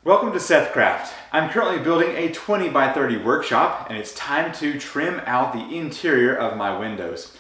Welcome to SethCraft. I'm currently building a 20 by 30 workshop and it's time to trim out the interior of my windows.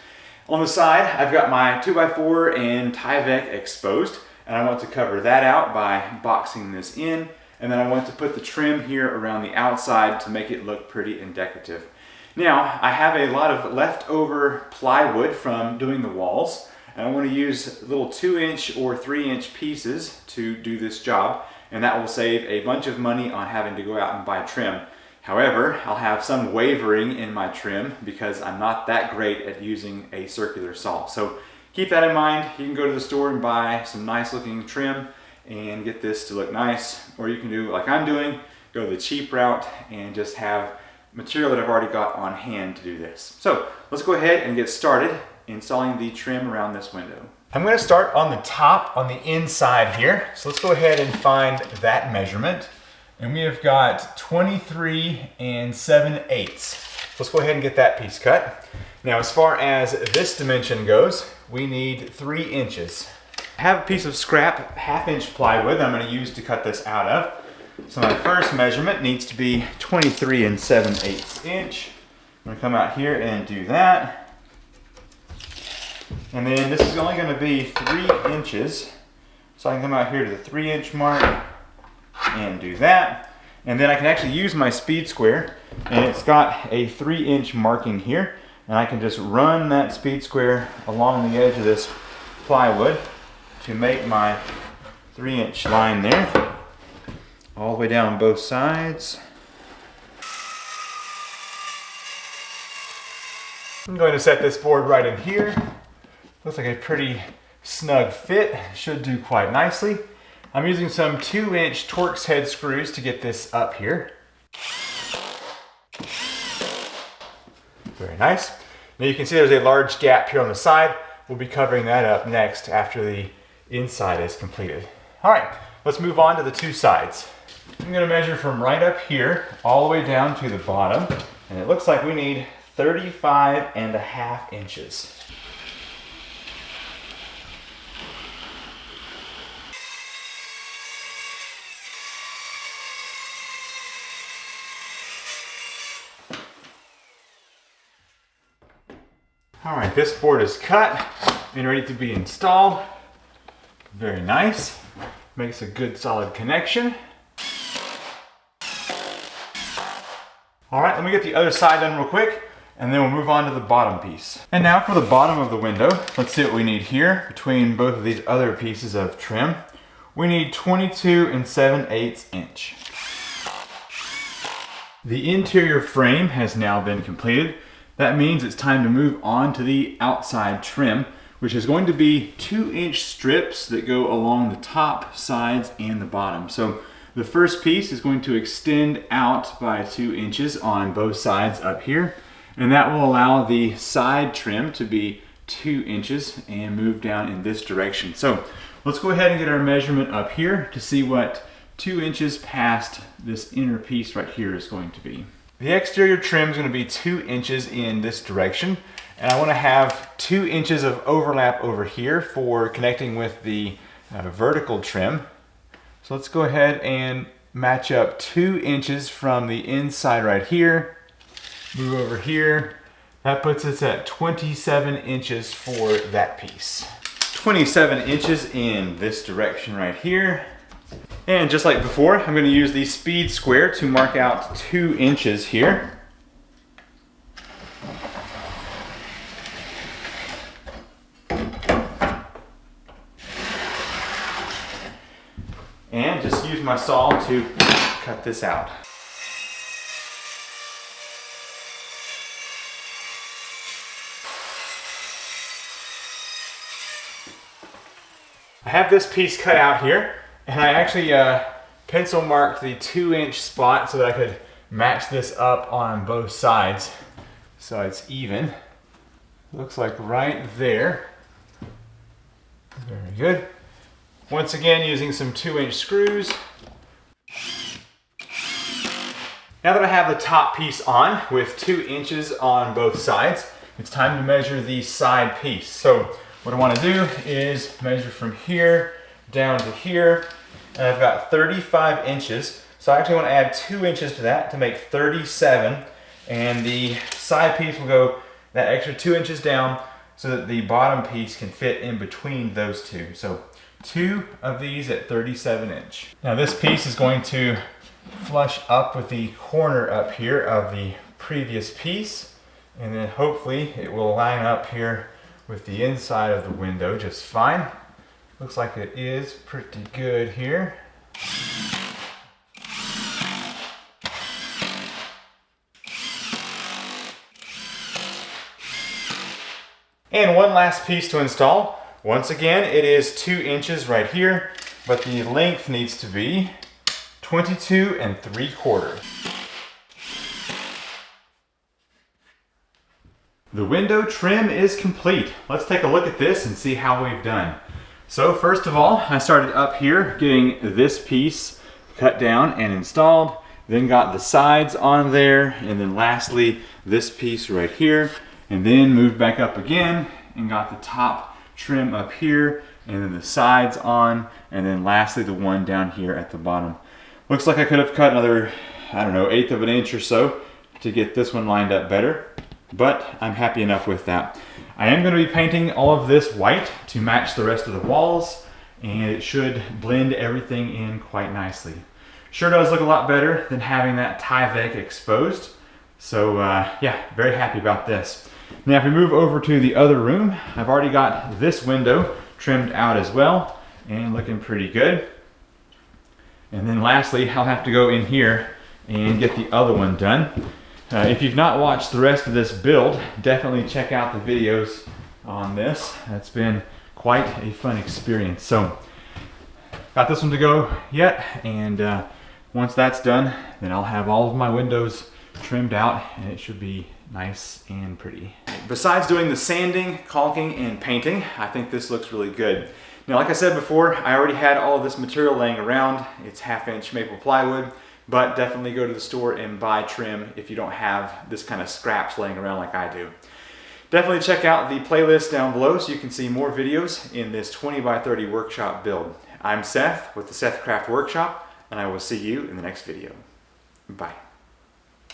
On the side, I've got my 2x4 and Tyvek exposed, and I want to cover that out by boxing this in, and then I want to put the trim here around the outside to make it look pretty and decorative. Now, I have a lot of leftover plywood from doing the walls, and I want to use little 2-inch or 3-inch pieces to do this job, and that will save a bunch of money on having to go out and buy trim. However, I'll have some wavering in my trim because I'm not that great at using a circular saw. So keep that in mind. You can go to the store and buy some nice looking trim and get this to look nice, or you can do like I'm doing, go the cheap route and just have material that I've already got on hand to do this. So let's go ahead and get started installing the trim around this window. I'm going to start on the top, on the inside here. So let's go ahead and find that measurement. And we have got 23 7/8. Let's go ahead and get that piece cut. Now, as far as this dimension goes, we need 3 inches. I have a piece of scrap 1/2-inch plywood that I'm going to use to cut this out of. So my first measurement needs to be 23 7/8 inch. I'm going to come out here and do that. And then this is only going to be 3 inches. So I can come out here to the 3-inch mark and do that. And then I can actually use my speed square, and it's got a 3-inch marking here. And I can just run that speed square along the edge of this plywood to make my 3-inch line there, all the way down both sides. I'm going to set this board right in here. Looks like a pretty snug fit, should do quite nicely. I'm using some 2-inch Torx head screws to get this up here. Very nice. Now you can see there's a large gap here on the side. We'll be covering that up next after the inside is completed. All right, let's move on to the 2 sides. I'm going to measure from right up here all the way down to the bottom, and it looks like we need 35.5 inches. All right, this board is cut and ready to be installed. Very nice. Makes a good solid connection. All right, let me get the other side done real quick, and then we'll move on to the bottom piece. And now for the bottom of the window, let's see what we need here between both of these other pieces of trim. We need 22 7/8 inch. The interior frame has now been completed. That means it's time to move on to the outside trim, which is going to be 2-inch strips that go along the top, sides, and the bottom. So the first piece is going to extend out by 2 inches on both sides up here, and that will allow the side trim to be 2 inches and move down in this direction. So let's go ahead and get our measurement up here to see what 2 inches past this inner piece right here is going to be. The exterior trim is going to be 2 inches in this direction, and I want to have 2 inches of overlap over here for connecting with the vertical trim. So let's go ahead and match up 2 inches from the inside right here. Move over here. That puts us at 27 inches for that piece. 27 inches in this direction right here. And just like before, I'm going to use the speed square to mark out 2 inches here. And just use my saw to cut this out. I have this piece cut out here. And I actually pencil marked the 2-inch spot so that I could match this up on both sides so it's even. Looks like right there. Very good. Once again, using some 2-inch screws. Now that I have the top piece on with 2 inches on both sides, it's time to measure the side piece. So what I want to do is measure from here down to here, and I've got 35 inches. So I actually want to add 2 inches to that to make 37. And the side piece will go that extra 2 inches down so that the bottom piece can fit in between those two. So 2 of these at 37 inch. Now this piece is going to flush up with the corner up here of the previous piece, and then hopefully it will line up here with the inside of the window just fine. Looks like it is pretty good here. And one last piece to install. Once again, it is 2 inches right here, but the length needs to be 22 3/4. The window trim is complete. Let's take a look at this and see how we've done. So first of all, I started up here getting this piece cut down and installed, then got the sides on there, and then lastly this piece right here, and then moved back up again and got the top trim up here, and then the sides on, and then lastly the one down here at the bottom. Looks like I could have cut another, I don't know, 1/8 of an inch or so to get this one lined up better, but I'm happy enough with that. I am going to be painting all of this white to match the rest of the walls, and it should blend everything in quite nicely. Sure does look a lot better than having that Tyvek exposed. So yeah, very happy about this. Now if we move over to the other room, I've already got this window trimmed out as well and looking pretty good. And then lastly, I'll have to go in here and get the other one done. If you've not watched the rest of this build, definitely check out the videos on this. It's been quite a fun experience. So, got this one to go yet, and once that's done, then I'll have all of my windows trimmed out, and it should be nice and pretty. Besides doing the sanding, caulking, and painting, I think this looks really good. Now, like I said before, I already had all of this material laying around. It's 1/2-inch maple plywood. But definitely go to the store and buy trim if you don't have this kind of scraps laying around like I do. Definitely check out the playlist down below so you can see more videos in this 20 by 30 workshop build. I'm Seth with the SethCraft Workshop, and I will see you in the next video. Bye.